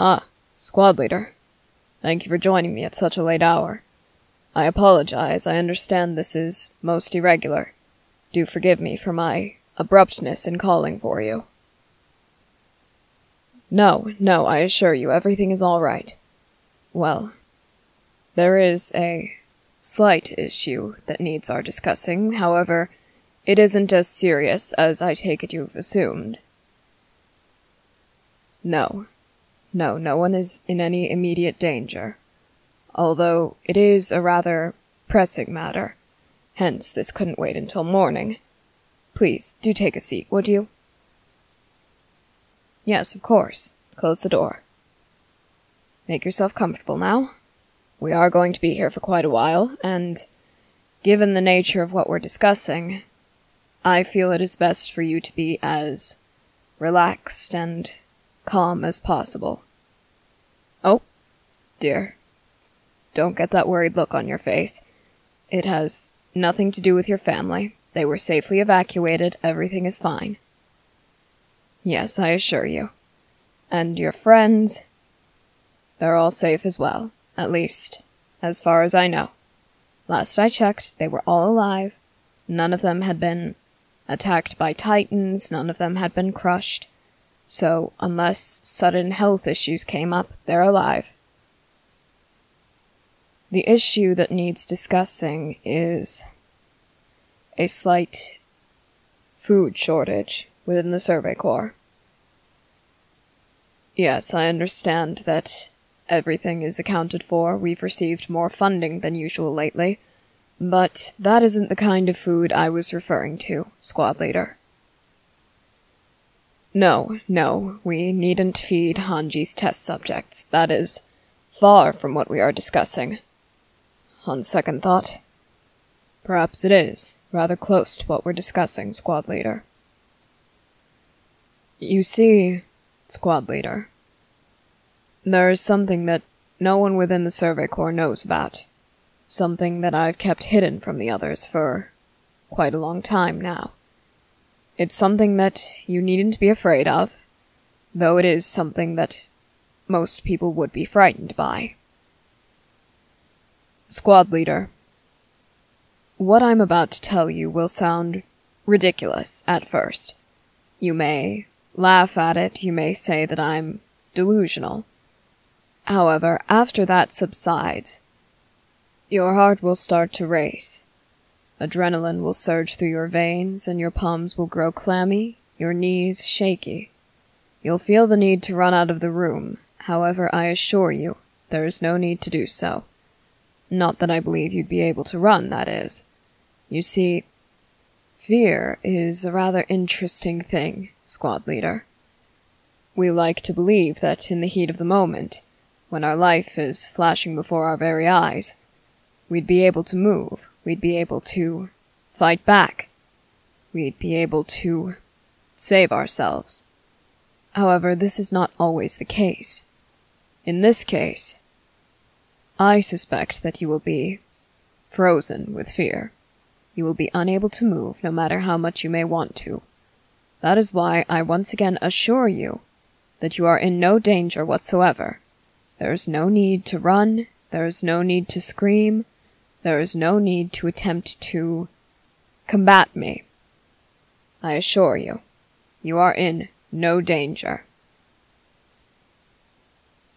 Ah, squad leader. Thank you for joining me at such a late hour. I apologize, I understand this is most irregular. Do forgive me for my abruptness in calling for you. No, I assure you, everything is all right. Well, there is a slight issue that needs our discussing, however, it isn't as serious as I take it you've assumed. No, no one is in any immediate danger, although it is a rather pressing matter, hence this couldn't wait until morning. Please, do take a seat, would you? Yes, of course. Close the door. Make yourself comfortable now. We are going to be here for quite a while, and given the nature of what we're discussing, I feel it is best for you to be as relaxed and calm as possible. Oh, dear. Don't get that worried look on your face. It has nothing to do with your family. They were safely evacuated. Everything is fine. Yes, I assure you. And your friends, they're all safe as well. At least, as far as I know. Last I checked, they were all alive. None of them had been attacked by titans. None of them had been crushed. So, unless sudden health issues came up, they're alive. The issue that needs discussing is a slight food shortage within the Survey Corps. Yes, I understand that everything is accounted for. We've received more funding than usual lately, but that isn't the kind of food I was referring to, squad leader. No, we needn't feed Hanji's test subjects. That is far from what we are discussing. On second thought, perhaps it is rather close to what we're discussing, squad leader. You see, squad leader, there is something that no one within the Survey Corps knows about. Something that I've kept hidden from the others for quite a long time now. It's something that you needn't be afraid of, though it is something that most people would be frightened by. Squad leader, what I'm about to tell you will sound ridiculous at first. You may laugh at it, you may say that I'm delusional. However, after that subsides, your heart will start to race. Adrenaline will surge through your veins, and your palms will grow clammy, your knees shaky. You'll feel the need to run out of the room. However, I assure you, there is no need to do so. Not that I believe you'd be able to run, that is. You see, fear is a rather interesting thing, squad leader. We like to believe that in the heat of the moment, when our life is flashing before our very eyes, we'd be able to move, we'd be able to fight back, we'd be able to save ourselves. However, this is not always the case. In this case, I suspect that you will be frozen with fear. You will be unable to move, no matter how much you may want to. That is why I once again assure you that you are in no danger whatsoever. There is no need to run, there is no need to scream, there is no need to attempt to combat me. I assure you, you are in no danger.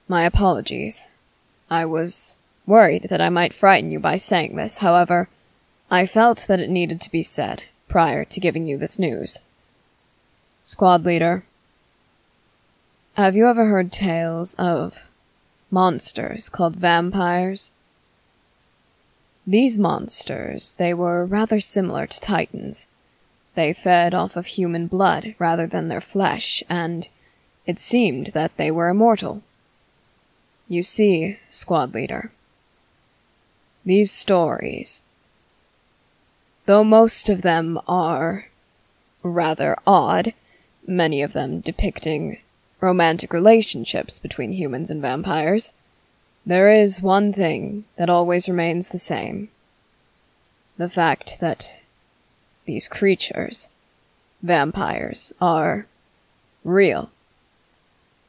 My apologies. I was worried that I might frighten you by saying this. However, I felt that it needed to be said prior to giving you this news. Squad leader, have you ever heard tales of monsters called vampires? These monsters, they were rather similar to titans. They fed off of human blood rather than their flesh, and it seemed that they were immortal. You see, squad leader, these stories, though most of them are rather odd, many of them depicting romantic relationships between humans and vampires, there is one thing that always remains the same. The fact that these creatures, vampires, are real.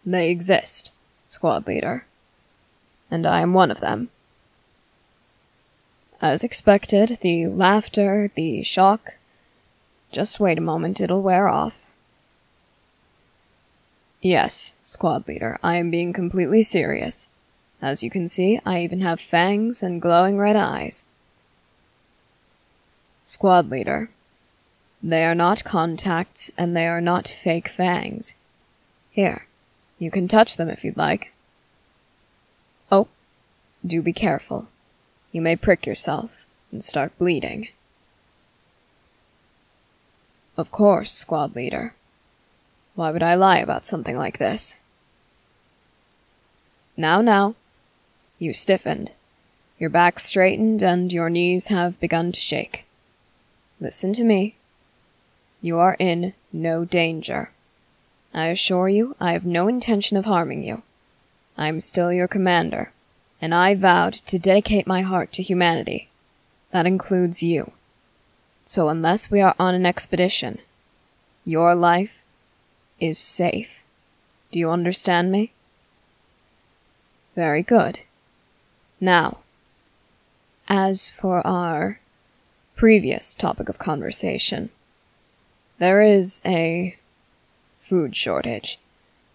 They exist. squad leader. And I am one of them. As expected, the laughter, the shock. Just wait a moment, it'll wear off. Yes, squad leader, I am being completely serious. As you can see, I even have fangs and glowing red eyes. Squad leader, they are not contacts, and they are not fake fangs. Here, you can touch them if you'd like. Oh, do be careful. You may prick yourself and start bleeding. Of course, squad leader. Why would I lie about something like this? Now. You stiffened. Your back straightened and your knees have begun to shake. Listen to me. You are in no danger. I assure you, I have no intention of harming you. I am still your commander, and I vowed to dedicate my heart to humanity. That includes you. So unless we are on an expedition, your life is safe. Do you understand me? Very good. Now, as for our previous topic of conversation, there is a food shortage,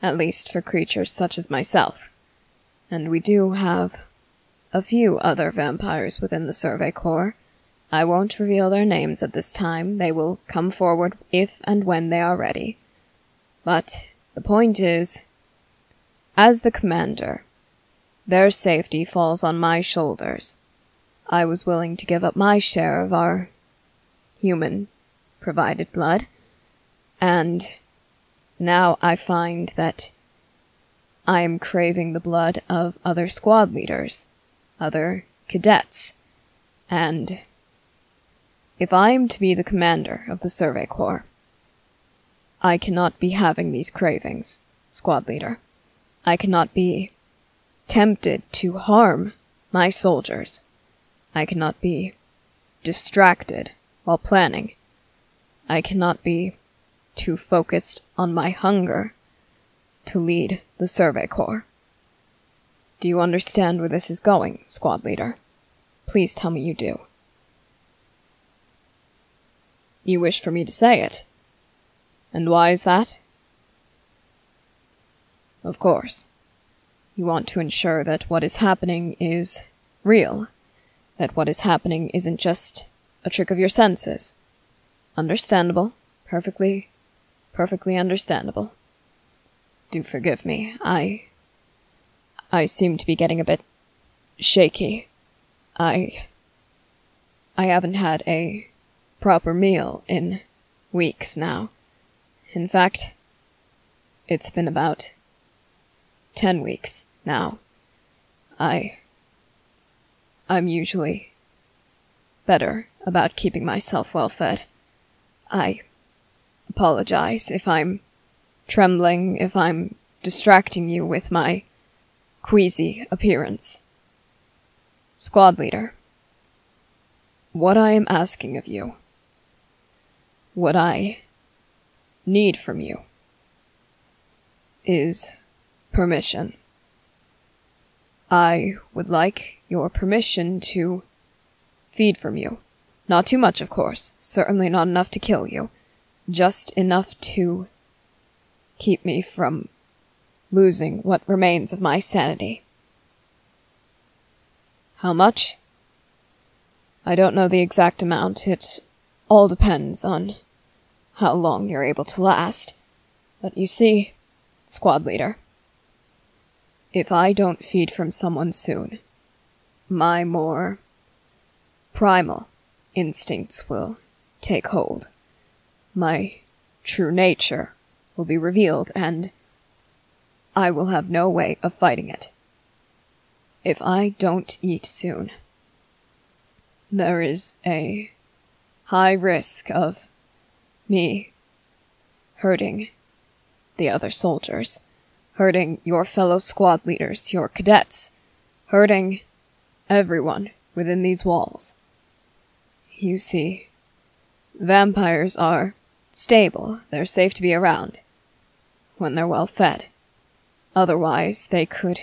at least for creatures such as myself, and we do have a few other vampires within the Survey Corps. I won't reveal their names at this time. They will come forward if and when they are ready. But the point is, as the commander, their safety falls on my shoulders. I was willing to give up my share of our human-provided blood, and now I find that I am craving the blood of other squad leaders, other cadets, and if I am to be the commander of the Survey Corps, I cannot be having these cravings, squad leader. I cannot be tempted to harm my soldiers. I cannot be distracted while planning. I cannot be too focused on my hunger to lead the Survey Corps. Do you understand where this is going, squad leader? Please tell me you do. You wish for me to say it. And why is that? Of course. You want to ensure that what is happening is real, that what is happening isn't just a trick of your senses. Understandable. Perfectly understandable. Do forgive me. I seem to be getting a bit shaky. I haven't had a proper meal in weeks now. In fact, it's been about 10 weeks now. I'm usually better about keeping myself well fed. I apologize if I'm trembling, if I'm distracting you with my queasy appearance. Squad leader, what I am asking of you, what I need from you, is permission. I would like your permission to feed from you. Not too much, of course. Certainly not enough to kill you. Just enough to keep me from losing what remains of my sanity. How much? I don't know the exact amount. It all depends on how long you're able to last. But you see, squad leader, if I don't feed from someone soon, my more primal instincts will take hold. My true nature will be revealed, and I will have no way of fighting it. If I don't eat soon, there is a high risk of me hurting the other soldiers, hurting your fellow squad leaders, your cadets, hurting everyone within these walls. You see, vampires are stable, they're safe to be around when they're well fed. Otherwise, they could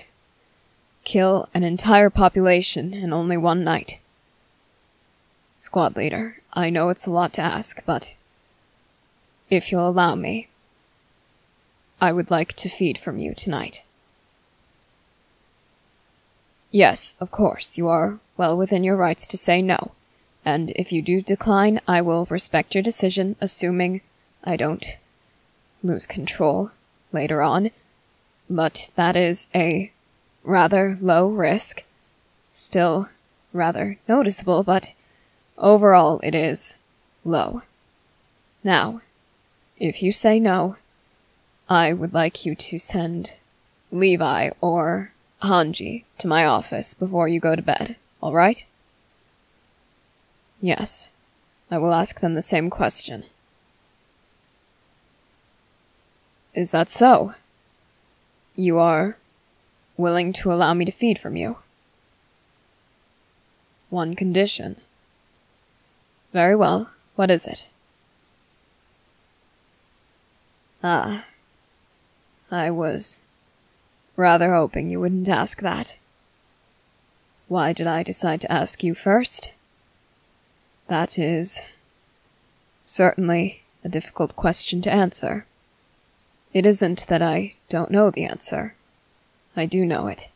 kill an entire population in only one night. Squad leader, I know it's a lot to ask, but if you'll allow me, I would like to feed from you tonight. Yes, of course, you are well within your rights to say no, and if you do decline, I will respect your decision, assuming I don't lose control later on, but that is a rather low risk, still rather noticeable, but overall it is low. Now, if you say no, I would like you to send Levi or Hanji to my office before you go to bed, all right? Yes, I will ask them the same question. Is that so? You are willing to allow me to feed from you? One condition. Very well, what is it? I was rather hoping you wouldn't ask that. Why did I decide to ask you first? That is certainly a difficult question to answer. It isn't that I don't know the answer. I do know it.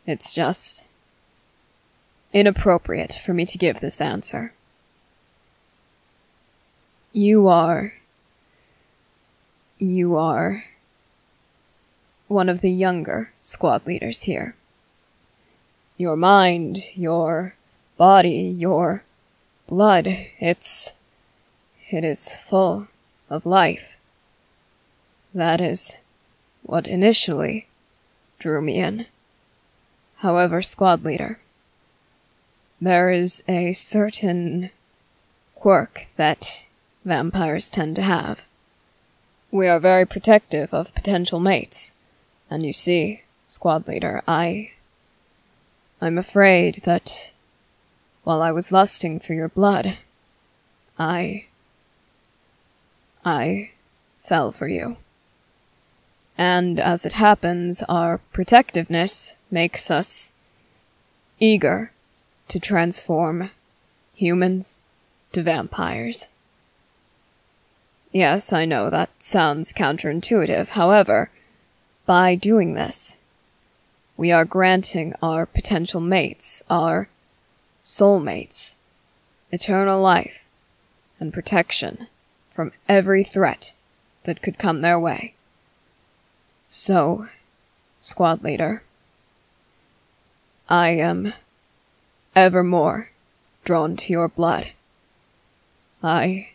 It's just inappropriate for me to give this answer. You are one of the younger squad leaders here. Your mind, your body, your blood, it is full of life. That is what initially drew me in. However, squad leader, there is a certain quirk that vampires tend to have. We are very protective of potential mates, and you see, squad leader, I'm afraid that while I was lusting for your blood, I fell for you. And as it happens, our protectiveness makes us eager to transform humans to vampires. Yes, I know that sounds counterintuitive. However, by doing this, we are granting our potential mates, our soulmates, eternal life and protection from every threat that could come their way. So, squad leader, I am ever more drawn to your blood. I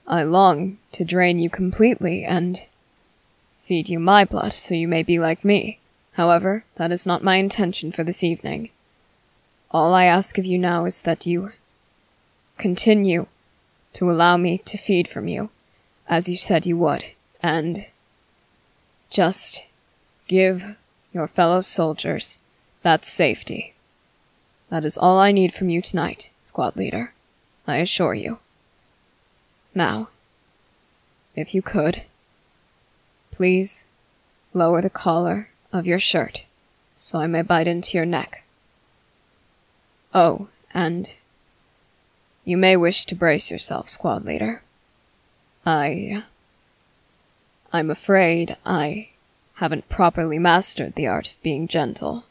long to drain you completely and feed you my blood so you may be like me. However, that is not my intention for this evening. All I ask of you now is that you continue to allow me to feed from you, as you said you would, and just give your fellow soldiers that safety. That is all I need from you tonight, squad leader, I assure you. Now, if you could, please lower the collar of your shirt so I may bite into your neck. Oh, and you may wish to brace yourself, squad leader. I'm afraid I haven't properly mastered the art of being gentle.